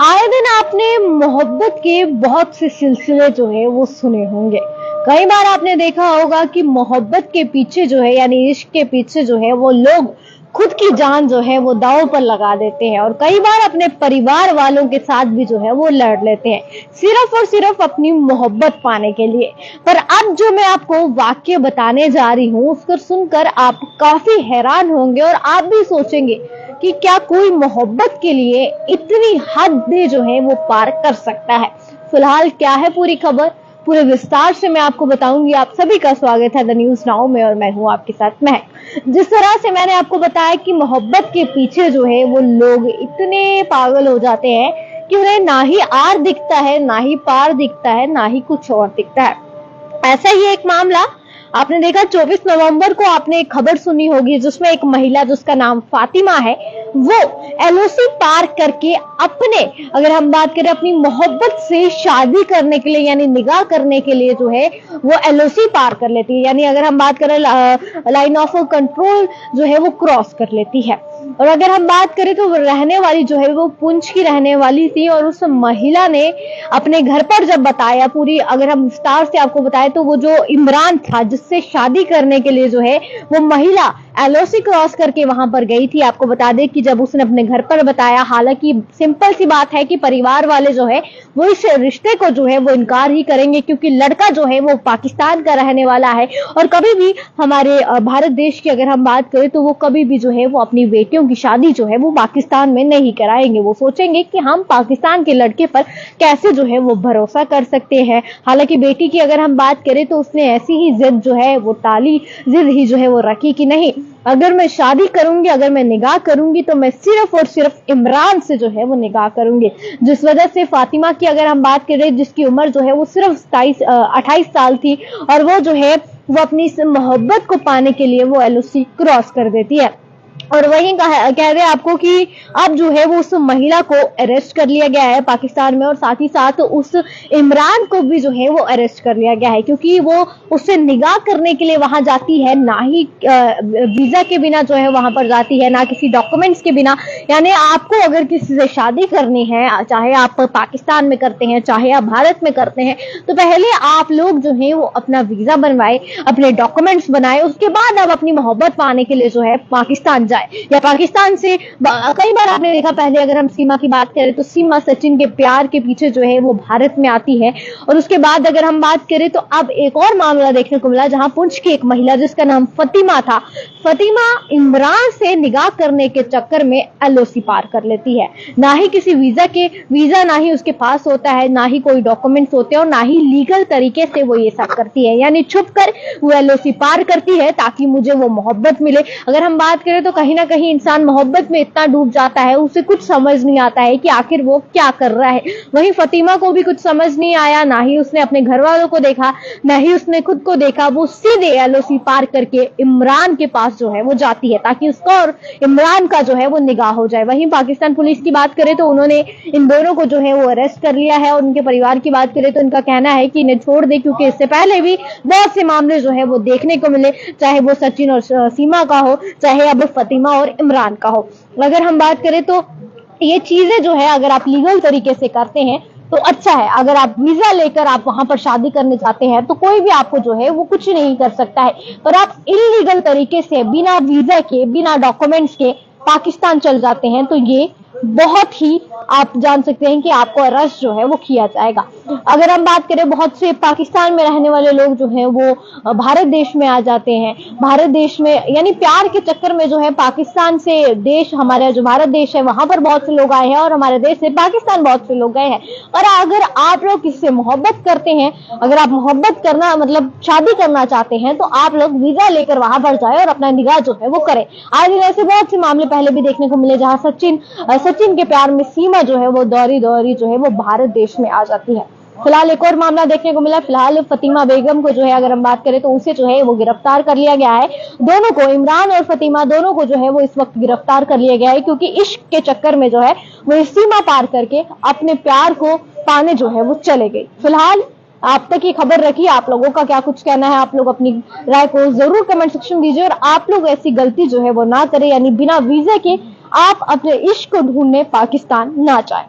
आए दिन आपने मोहब्बत के बहुत से सिलसिले जो है वो सुने होंगे। कई बार आपने देखा होगा कि मोहब्बत के पीछे जो है यानी इश्क के पीछे जो है वो लोग खुद की जान जो है वो दांव पर लगा देते हैं और कई बार अपने परिवार वालों के साथ भी जो है वो लड़ लेते हैं सिर्फ और सिर्फ अपनी मोहब्बत पाने के लिए। पर अब जो मैं आपको वाक्य बताने जा रही हूँ उसको सुनकर आप काफी हैरान होंगे और आप भी सोचेंगे कि क्या कोई मोहब्बत के लिए इतनी हद जो है वो पार कर सकता है। फिलहाल क्या है पूरी खबर, पूरे विस्तार से मैं आपको बताऊंगी। आप सभी का स्वागत है द न्यूज नाउ में और मैं हूं आपके साथ महक। जिस तरह से मैंने आपको बताया कि मोहब्बत के पीछे जो है वो लोग इतने पागल हो जाते हैं कि उन्हें ना ही आर दिखता है, ना ही पार दिखता है, ना ही कुछ और दिखता है। ऐसा ही एक मामला आपने देखा 24 नवंबर को आपने एक खबर सुनी होगी जिसमें एक महिला जिसका नाम फातिमा है वो एलओसी पार करके अपने, अगर हम बात करें अपनी मोहब्बत से शादी करने के लिए यानी निकाह करने के लिए जो है वो एलओसी पार कर लेती है। यानी अगर हम बात करें लाइन ऑफ कंट्रोल जो है वो क्रॉस कर लेती है। और अगर हम बात करें तो वो रहने वाली जो है वो पुंछ की रहने वाली थी और उस महिला ने अपने घर पर जब बताया पूरी, अगर हम विस्तार से आपको बताएं तो वो जो इमरान था जिससे शादी करने के लिए जो है वो महिला एलओसी क्रॉस करके वहां पर गई थी। आपको बता दें कि जब उसने अपने घर पर बताया, हालांकि सिंपल सी बात है कि परिवार वाले जो है वो इस रिश्ते को जो है वो इनकार ही करेंगे क्योंकि लड़का जो है वो पाकिस्तान का रहने वाला है और कभी भी हमारे भारत देश की अगर हम बात करें तो वो कभी भी जो है वो अपनी बेटियों की शादी जो है वो पाकिस्तान में नहीं कराएंगे। वो सोचेंगे कि हम पाकिस्तान के लड़के पर कैसे जो है वो भरोसा कर सकते हैं। हालांकि बेटी की अगर हम बात करें तो उसने ऐसी ही जिद जो है वो टाली, जिद ही जो है वो रखी कि नहीं, अगर मैं शादी करूंगी, अगर मैं निकाह करूंगी तो मैं सिर्फ और सिर्फ इमरान से जो है वो निकाह करूंगी। जिस वजह से फातिमा की अगर हम बात करें जिसकी उम्र जो है वो सिर्फ 28 साल थी और वो जो है वो अपनी इस मोहब्बत को पाने के लिए वो एलओसी क्रॉस कर देती है। और वही कह रहे आपको कि अब जो है वो उस महिला को अरेस्ट कर लिया गया है पाकिस्तान में और साथ ही साथ उस इमरान को भी जो है वो अरेस्ट कर लिया गया है क्योंकि वो उससे निकाह करने के लिए वहां जाती है, ना ही वीजा के बिना जो है वहां पर जाती है, ना किसी डॉक्यूमेंट्स के बिना। यानी आपको अगर किसी से शादी करनी है, चाहे आप पाकिस्तान में करते हैं चाहे आप भारत में करते हैं, तो पहले आप लोग जो है वो अपना वीजा बनवाए, अपने डॉक्यूमेंट्स बनाए, उसके बाद आप अपनी मोहब्बत पाने के लिए जो है पाकिस्तान या पाकिस्तान से। कई बार आपने देखा, पहले अगर हम सीमा की बात करें तो सीमा सचिन के प्यार के पीछे जो है वो भारत में आती है और उसके बाद अगर हम बात करें तो अब एक और मामला देखने को मिला जहां पुंछ की एक महिला जिसका नाम फतिमा था, फतिमा इमरान से निकाह करने के चक्कर में एलओसी पार कर लेती है। ना ही किसी वीजा ना ही उसके पास होता है, ना ही कोई डॉक्यूमेंट्स होते हैं और ना ही लीगल तरीके से वो ये सब करती है। यानी छुप कर वो एलओसी पार करती है ताकि मुझे वो मोहब्बत मिले। अगर हम बात करें तो कहीं ना कहीं इंसान मोहब्बत में इतना डूब जाता है उसे कुछ समझ नहीं आता है कि आखिर वो क्या कर रहा है। वहीं फतिमा को भी कुछ समझ नहीं आया, ना ही उसने अपने घर वालों को देखा, ना ही उसने खुद को देखा। वो सीधे एलओसी पार करके इमरान के पास जो है वो जाती है ताकि उसका और इमरान का जो है वो निकाह हो जाए। वहीं पाकिस्तान पुलिस की बात करें तो उन्होंने इन दोनों को जो है वो अरेस्ट कर लिया है और उनके परिवार की बात करें तो उनका कहना है कि इन्हें छोड़ दे क्योंकि इससे पहले भी बहुत से मामले जो है वो देखने को मिले, चाहे वो सचिन और सीमा का हो, चाहे अब फतिमा और इमरान का हो। अगर हम बात करें तो ये चीजें जो है अगर आप लीगल तरीके से करते हैं तो अच्छा है। अगर आप वीजा लेकर आप वहां पर शादी करने जाते हैं तो कोई भी आपको जो है वो कुछ नहीं कर सकता है, पर आप इलीगल तरीके से बिना वीजा के, बिना डॉक्यूमेंट्स के पाकिस्तान चल जाते हैं तो ये बहुत ही आप जान सकते हैं कि आपको अरेस्ट जो है वो किया जाएगा। अगर हम बात करें बहुत से पाकिस्तान में रहने वाले लोग जो हैं वो भारत देश में आ जाते हैं, भारत देश में यानी प्यार के चक्कर में जो है पाकिस्तान से देश, हमारा जो भारत देश है वहां पर बहुत से लोग आए हैं और हमारे देश से पाकिस्तान बहुत से लोग गए हैं। और अगर आप लोग किससे मोहब्बत करते हैं, अगर आप मोहब्बत करना मतलब शादी करना चाहते हैं तो आप लोग वीजा लेकर वहां पर जाए और अपना निकाह जो है वो करें। आज ऐसे बहुत से मामले पहले भी देखने को मिले जहां सचिन के प्यार में सीमा जो है वो दौरी जो है वो भारत देश में आ जाती है। फिलहाल एक और मामला देखने को मिला। फिलहाल फतिमा बेगम को जो है अगर हम बात करें तो उसे जो है वो गिरफ्तार कर लिया गया है। दोनों को, इमरान और फतिमा दोनों को जो है वो इस वक्त गिरफ्तार कर लिया गया है क्योंकि इश्क के चक्कर में जो है वो सीमा पार करके अपने प्यार को पाने जो है वो चले गई। फिलहाल आप तक ये खबर रखी, आप लोगों का क्या कुछ कहना है, आप लोग अपनी राय को जरूर कमेंट सेक्शन दीजिए और आप लोग ऐसी गलती जो है वो ना करें, यानी बिना वीजा के आप अपने इश्क को ढूंढने पाकिस्तान ना जाए।